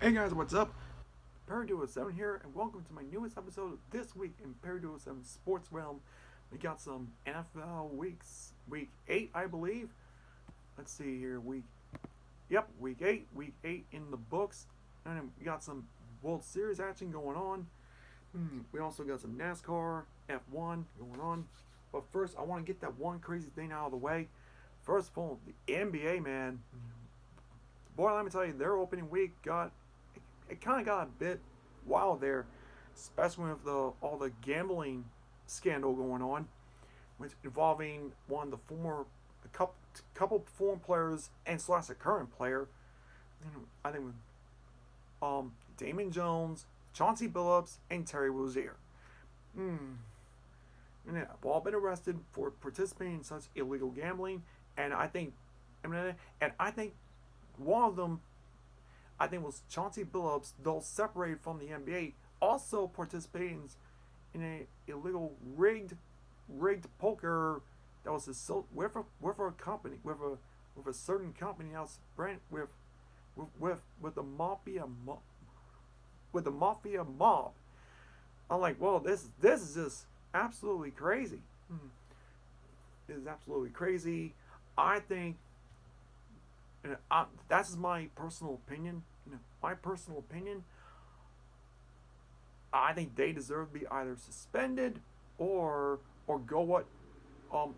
Hey guys, what's up? perrydew07 here, and welcome to my newest episode of This Week in perrydew07 Sports Realm. We got some NFL week 8, I believe. Let's see here, week 8 in the books. And then we got some World Series action going on. We also got some NASCAR, F1 going on. But first, I want to get that one crazy thing out of the way. First of all, the NBA, man. Boy, let me tell you, their opening week it kind of got a bit wild there, especially with all the gambling scandal going on, which involving a couple former players and slash a current player. I think Damon Jones, Chauncey Billups, and Terry Rozier. And yeah, have all been arrested for participating in such illegal gambling, and I think one of them, I think, was Chauncey Billups, though separated from the NBA, also participating in a illegal rigged poker that was with a company with a certain company else brand with the mafia mob. I'm like, well, this is just absolutely crazy. This is absolutely crazy. I think, that's my personal opinion. My personal opinion. I think they deserve to be either suspended or go what um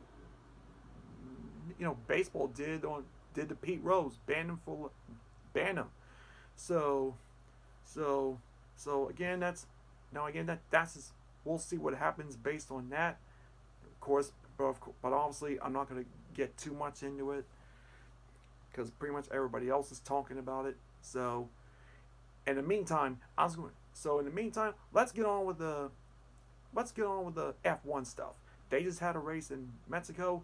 baseball did to Pete Rose, ban him. So so so again that's just, we'll see what happens based on that. Of course, but obviously I'm not going to get too much into it because pretty much everybody else is talking about it. So, in the meantime, let's get on with the F1 stuff. They just had a race in Mexico,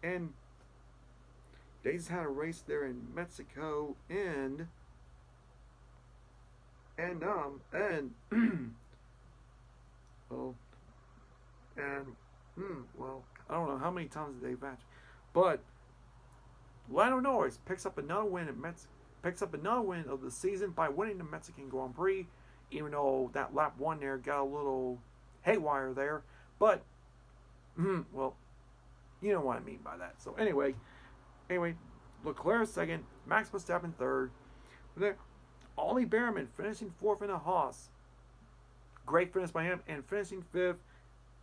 and they just had a race there in Mexico, and oh, and well, I don't know how many times they've matched, but Lando Norris picks up another win of the season by winning the Mexican Grand Prix, even though that lap one there got a little haywire there. But well, you know what I mean by that. So anyway, Leclerc second, Max Verstappen third. Ollie Behrman finishing fourth in a Haas. Great finish by him, and finishing fifth,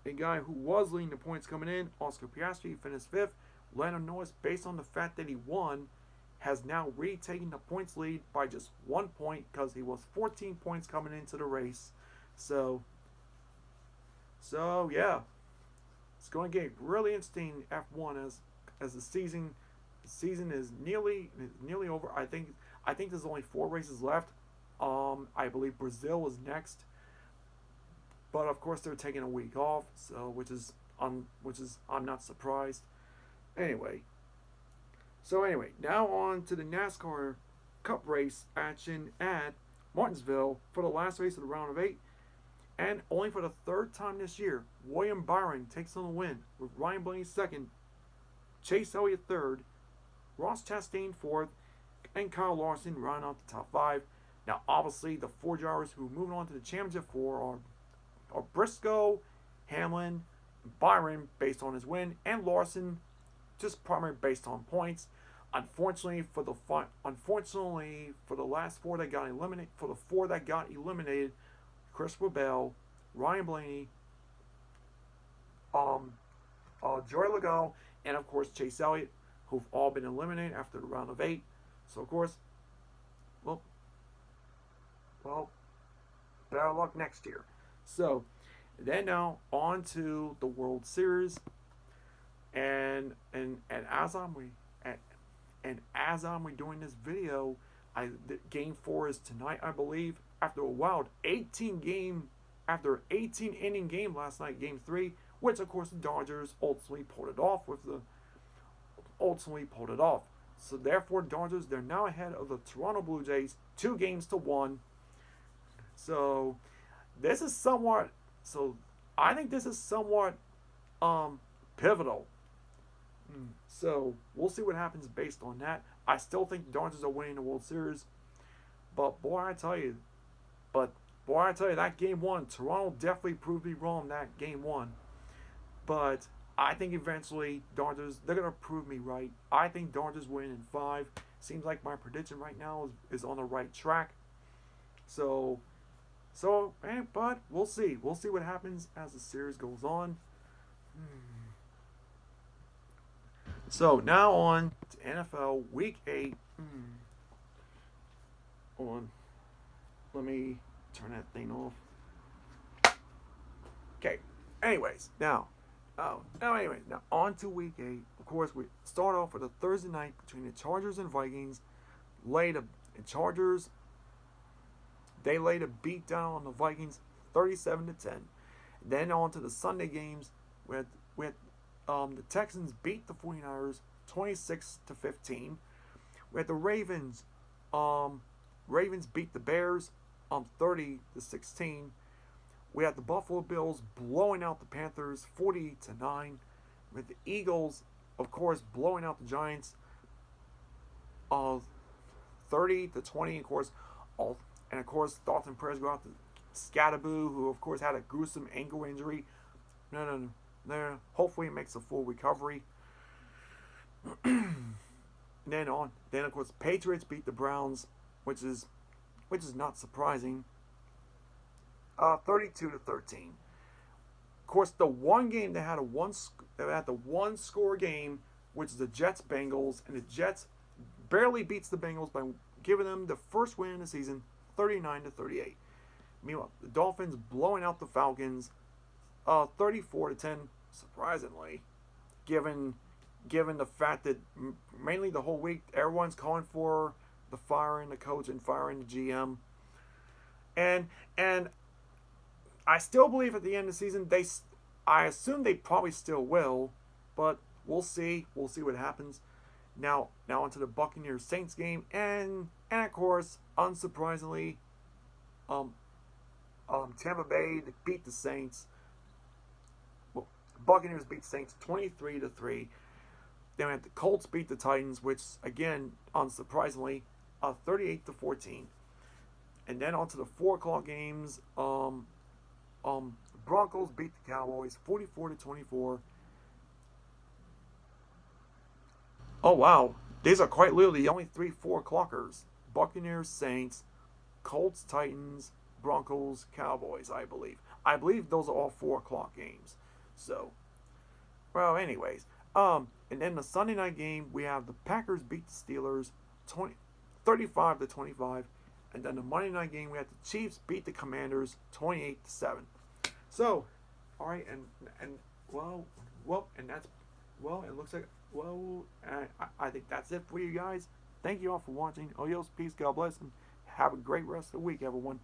a guy who was leading the points coming in, Oscar Piastri, finished fifth. Lando Norris, based on the fact that he won, has now retaken the points lead by just 1 point because he was 14 points coming into the race. So yeah, it's going to get really interesting F1 as the season is nearly over. I think there's only 4 races left. I believe Brazil is next, but of course they're taking a week off, so which is I'm not surprised. Anyway, now on to the NASCAR Cup race action at Martinsville for the last race of the round of 8. And only for the 3rd time this year, William Byron takes on the win with Ryan Blaney second, Chase Elliott third, Ross Chastain fourth, and Kyle Larson round out the top 5. Now, obviously, the 4 drivers who are moving on to the championship are Briscoe, Hamlin, Byron based on his win, and Larson just primarily based on points. Unfortunately for the last 4 that got eliminated, Christopher Bell, Ryan Blaney, Joey Logano, and of course Chase Elliott, who've all been eliminated after the round of 8. So of course, well, better luck next year. So then now on to the World Series. And as I'm doing this video, Game 4 is tonight, I believe. After a wild 18 inning game last night, Game 3, which of course the Dodgers ultimately pulled it off. So therefore, Dodgers, they're now ahead of the Toronto Blue Jays 2-1. So this is somewhat. So I think this is somewhat pivotal. So we'll see what happens based on that. I still think the Dodgers are winning the World Series. But boy, I tell you, but boy, I tell you, that game one, Toronto definitely proved me wrong that game one. But I think eventually Dodgers, they're gonna prove me right. I think Dodgers win in five. Seems like my prediction right now is on the right track. So but we'll see. We'll see what happens as the series goes on. So now on to NFL Week 8. On, let me turn that thing off. Okay. Anyways, now on to Week 8. Of course, we start off with a Thursday night between the Chargers and Vikings. The Chargers, they laid a beat down on the Vikings, 37-10. Then on to the Sunday games with the Texans beat the 49ers 26-15. We had the Ravens beat the Bears 30-16. We had the Buffalo Bills blowing out the Panthers 40-9. With the Eagles, of course, blowing out the Giants 30-20. Of course, thoughts and prayers go out to Scatterboo, who of course had a gruesome ankle injury. No. Hopefully, he makes a full recovery. Then of course, Patriots beat the Browns, which is not surprising. 32-13. Of course, the one game that had the one score game, which is the Jets Bengals, and the Jets barely beats the Bengals by giving them the first win in the season, 39-38. Meanwhile, the Dolphins blowing out the Falcons, 34-10. Surprisingly, given the fact that mainly the whole week everyone's calling for the firing the coach and firing the GM, and I still believe at the end of the season I assume they probably still will, but we'll see. We'll see what happens. Now onto the Buccaneers Saints game, and of course, unsurprisingly, Tampa Bay beat the Saints. Well, Buccaneers beat the Saints 23-3. Then we had the Colts beat the Titans, which again, unsurprisingly, 38-14. And then onto the 4 o'clock games. The Broncos beat the Cowboys 44-24. Oh wow, these are quite literally the only 3 4 o'clockers: Buccaneers, Saints, Colts, Titans, Broncos, Cowboys. I believe those are all 4 o'clock games. So, well, anyways, and then the Sunday night game we have the Packers beat the Steelers 35-25. And then the Monday night game, we had the Chiefs beat the Commanders 28-7. So, all right, and and that's it looks like I think that's it for you guys. Thank you all for watching. Adios, peace, God bless, and have a great rest of the week, everyone.